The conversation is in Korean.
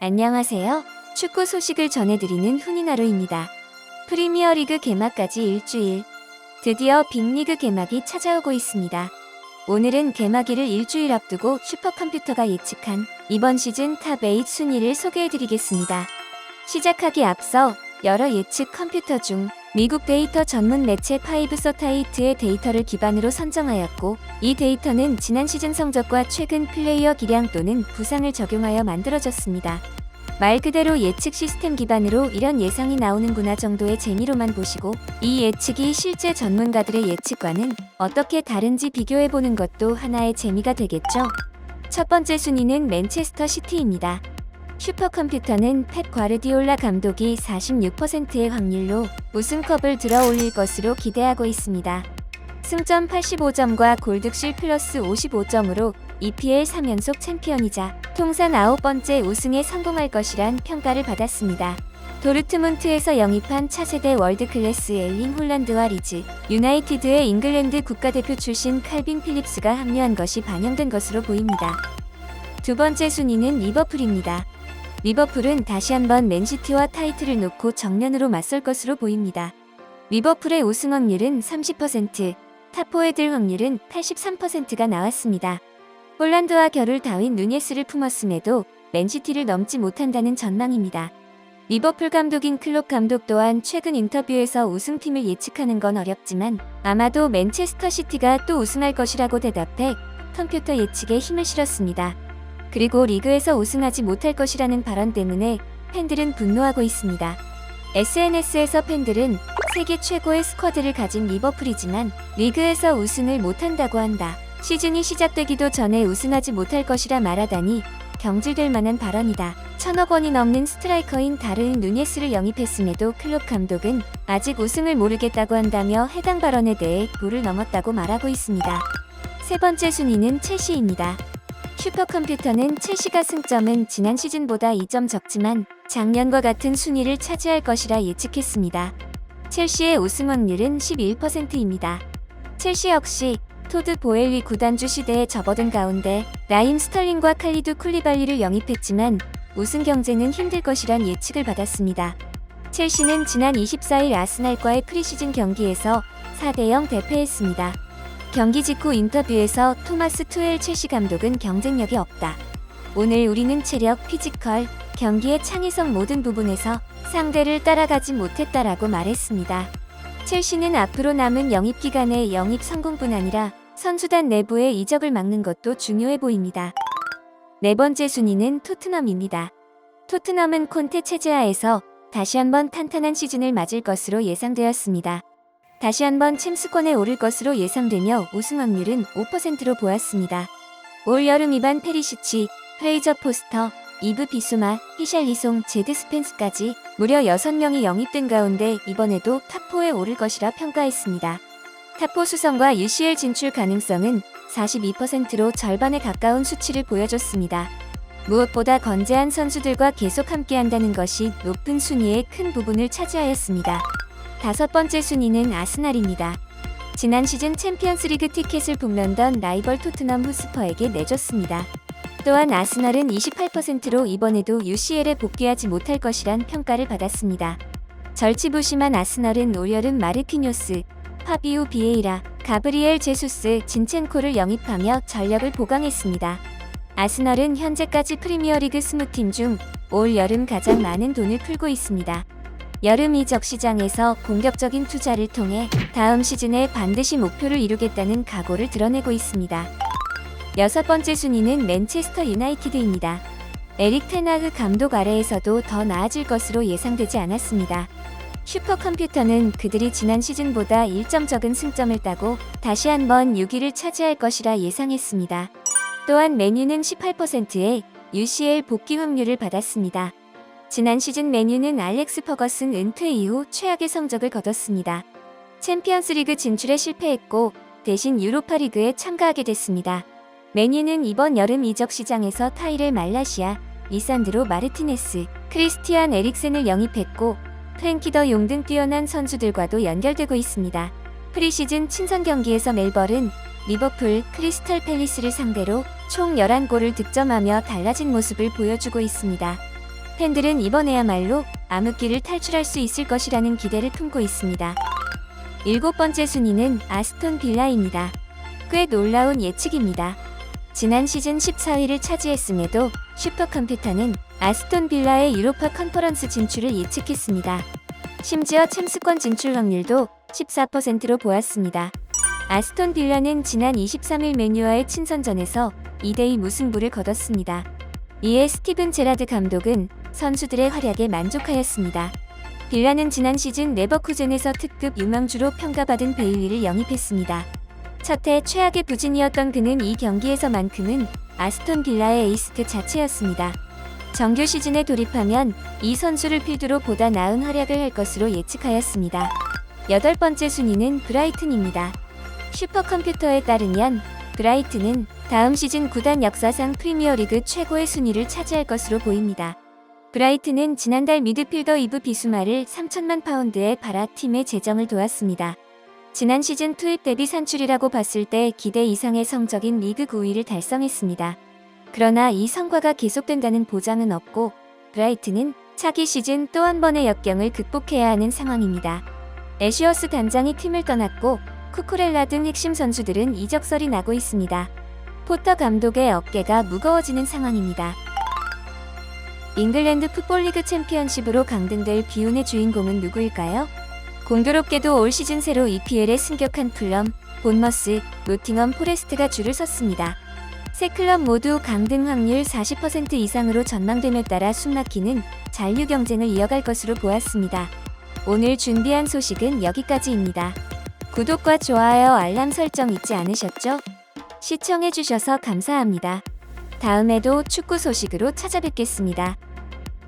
안녕하세요. 축구 소식을 전해드리는 훈이나루입니다. 프리미어리그 개막까지 일주일. 드디어 빅리그 개막이 찾아오고 있습니다. 오늘은 개막일을 일주일 앞두고 슈퍼컴퓨터가 예측한 이번 시즌 탑8 순위를 소개해드리겠습니다. 시작하기 앞서 여러 예측 컴퓨터 중 미국 데이터 전문 매체 파이브서타이트의 데이터를 기반으로 선정하였고, 이 데이터는 지난 시즌 성적과 최근 플레이어 기량 또는 부상을 적용하여 만들어졌습니다. 말 그대로 예측 시스템 기반으로 이런 예상이 나오는구나 정도의 재미로만 보시고, 이 예측이 실제 전문가들의 예측과는 어떻게 다른지 비교해보는 것도 하나의 재미가 되겠죠. 첫 번째 순위는 맨체스터 시티입니다. 슈퍼컴퓨터는 펩 과르디올라 감독이 46%의 확률로 우승컵을 들어 올릴 것으로 기대하고 있습니다. 승점 85점과 골득실 플러스 55점으로 EPL 3연속 챔피언이자 통산 9번째 우승에 성공할 것이란 평가를 받았습니다. 도르트문트에서 영입한 차세대 월드클래스 엘링 홀란드와 리즈 유나이티드의 잉글랜드 국가대표 출신 칼빈 필립스가 합류한 것이 반영된 것으로 보입니다. 두 번째 순위는 리버풀입니다. 리버풀은 다시 한번 맨시티와 타이틀을 놓고 정면으로 맞설 것으로 보입니다. 리버풀의 우승 확률은 30%, 탑4에 들 확률은 83%가 나왔습니다. 홀란드와 결을 다윈 누네스를 품었음에도 맨시티를 넘지 못한다는 전망입니다. 리버풀 감독인 클롭 감독 또한 최근 인터뷰에서 우승팀을 예측하는 건 어렵지만 아마도 맨체스터 시티가 또 우승할 것이라고 대답해 컴퓨터 예측에 힘을 실었습니다. 그리고 리그에서 우승하지 못할 것이라는 발언 때문에 팬들은 분노하고 있습니다. SNS에서 팬들은 세계 최고의 스쿼드를 가진 리버풀이지만 리그에서 우승을 못한다고 한다. 시즌이 시작되기도 전에 우승하지 못할 것이라 말하다니 경질될 만한 발언이다. 1,000억 원이 넘는 스트라이커인 다르윈 누네스를 영입했음에도 클롭 감독은 아직 우승을 모르겠다고 한다며 해당 발언에 대해 도를 넘었다고 말하고 있습니다. 세 번째 순위는 첼시입니다. 슈퍼컴퓨터는 첼시가 승점은 지난 시즌보다 2점 적지만 작년과 같은 순위를 차지할 것이라 예측했습니다. 첼시의 우승 확률은 11%입니다. 첼시 역시 토드 보엘리 구단주 시대에 접어든 가운데 라임 스털링과 칼리두 쿨리발리를 영입했지만 우승 경쟁은 힘들 것이란 예측을 받았습니다. 첼시는 지난 24일 아스날과의 프리시즌 경기에서 4대0 대패했습니다. 경기 직후 인터뷰에서 토마스 투엘 첼시 감독은 경쟁력이 없다. 오늘 우리는 체력, 피지컬, 경기의 창의성 모든 부분에서 상대를 따라가지 못했다라고 말했습니다. 첼시는 앞으로 남은 영입 기간에 영입 성공뿐 아니라 선수단 내부의 이적을 막는 것도 중요해 보입니다. 네 번째 순위는 토트넘입니다. 토트넘은 콘테 체제하에서 다시 한번 탄탄한 시즌을 맞을 것으로 예상되었습니다. 다시 한번 챔스권에 오를 것으로 예상되며 우승 확률은 5%로 보았습니다. 올 여름 이반 페리시치, 프레이저 포스터, 이브 비수마, 히샬리송, 제드 스펜스까지 무려 6명이 영입된 가운데 이번에도 탑4에 오를 것이라 평가했습니다. 탑4 수성과 UCL 진출 가능성은 42%로 절반에 가까운 수치를 보여줬습니다. 무엇보다 건재한 선수들과 계속 함께한다는 것이 높은 순위의 큰 부분을 차지하였습니다. 다섯 번째 순위는 아스날입니다. 지난 시즌 챔피언스리그 티켓을 북런던 라이벌 토트넘 후스퍼에게 내줬습니다. 또한 아스날은 28%로 이번에도 UCL에 복귀하지 못할 것이란 평가를 받았습니다. 절치부심한 아스날은 올여름 마르키뇨스, 파비우 비에이라, 가브리엘 제수스, 진첸코를 영입하며 전력을 보강했습니다. 아스널은 현재까지 프리미어리그 20팀 중 올 여름 가장 많은 돈을 풀고 있습니다. 여름 이적 시장에서 공격적인 투자를 통해 다음 시즌에 반드시 목표를 이루겠다는 각오를 드러내고 있습니다. 여섯 번째 순위는 맨체스터 유나이티드입니다. 에릭 테나흐 감독 아래에서도 더 나아질 것으로 예상되지 않았습니다. 슈퍼컴퓨터는 그들이 지난 시즌보다 1점 적은 승점을 따고 다시 한번 6위를 차지할 것이라 예상했습니다. 또한 맨유는 18%의 UCL 복귀 확률을 받았습니다. 지난 시즌 맨유는 알렉스 퍼거슨 은퇴 이후 최악의 성적을 거뒀습니다. 챔피언스리그 진출에 실패했고 대신 유로파리그에 참가하게 됐습니다. 맨유는 이번 여름 이적 시장에서 타이렐 말라시아, 리산드로 마르티네스, 크리스티안 에릭센을 영입했고 프랭키 더 용 등 뛰어난 선수들과도 연결되고 있습니다. 프리시즌 친선 경기에서 멜버른, 리버풀, 크리스탈 팰리스를 상대로 총 11골을 득점하며 달라진 모습을 보여주고 있습니다. 팬들은 이번에야말로 암흑기를 탈출할 수 있을 것이라는 기대를 품고 있습니다. 7번째 순위는 아스톤 빌라입니다. 꽤 놀라운 예측입니다. 지난 시즌 14위를 차지했음에도 슈퍼컴퓨터는 아스톤 빌라의 유로파 컨퍼런스 진출을 예측했습니다. 심지어 챔스권 진출 확률도 14%로 보았습니다. 아스톤 빌라는 지난 23일 맨유와의 친선전에서 2대2 무승부를 거뒀습니다. 이에 스티븐 제라드 감독은 선수들의 활약에 만족하였습니다. 빌라는 지난 시즌 레버쿠젠에서 특급 유망주로 평가받은 베일리를 영입했습니다. 첫해 최악의 부진이었던 그는 이 경기에서만큼은 아스톤 빌라의 에이스 그 자체였습니다. 정규 시즌에 돌입하면 이 선수를 필두로 보다 나은 활약을 할 것으로 예측하였습니다. 8번째 순위는 브라이튼입니다. 슈퍼컴퓨터에 따르면 브라이튼은 다음 시즌 구단 역사상 프리미어리그 최고의 순위를 차지할 것으로 보입니다. 브라이튼은 지난달 미드필더 이브 비수마를 3천만 파운드에 팔아 팀의 재정을 도왔습니다. 지난 시즌 투입 대비 산출이라고 봤을 때 기대 이상의 성적인 리그 9위를 달성했습니다. 그러나 이 성과가 계속된다는 보장은 없고 브라이튼은 차기 시즌 또 한 번의 역경을 극복해야 하는 상황입니다. 애쉬워스 단장이 팀을 떠났고 쿠쿠렐라 등 핵심 선수들은 이적설이 나고 있습니다. 포터 감독의 어깨가 무거워지는 상황입니다. 잉글랜드 풋볼리그 챔피언십으로 강등될 비운의 주인공은 누구일까요? 공교롭게도 올 시즌 새로 EPL에 승격한 풀럼, 본머스, 노팅엄 포레스트가 줄을 섰습니다. 세 클럽 모두 강등 확률 40% 이상으로 전망됨에 따라 숨막히는 잔류 경쟁을 이어갈 것으로 보았습니다. 오늘 준비한 소식은 여기까지입니다. 구독과 좋아요, 알람 설정 잊지 않으셨죠? 시청해주셔서 감사합니다. 다음에도 축구 소식으로 찾아뵙겠습니다.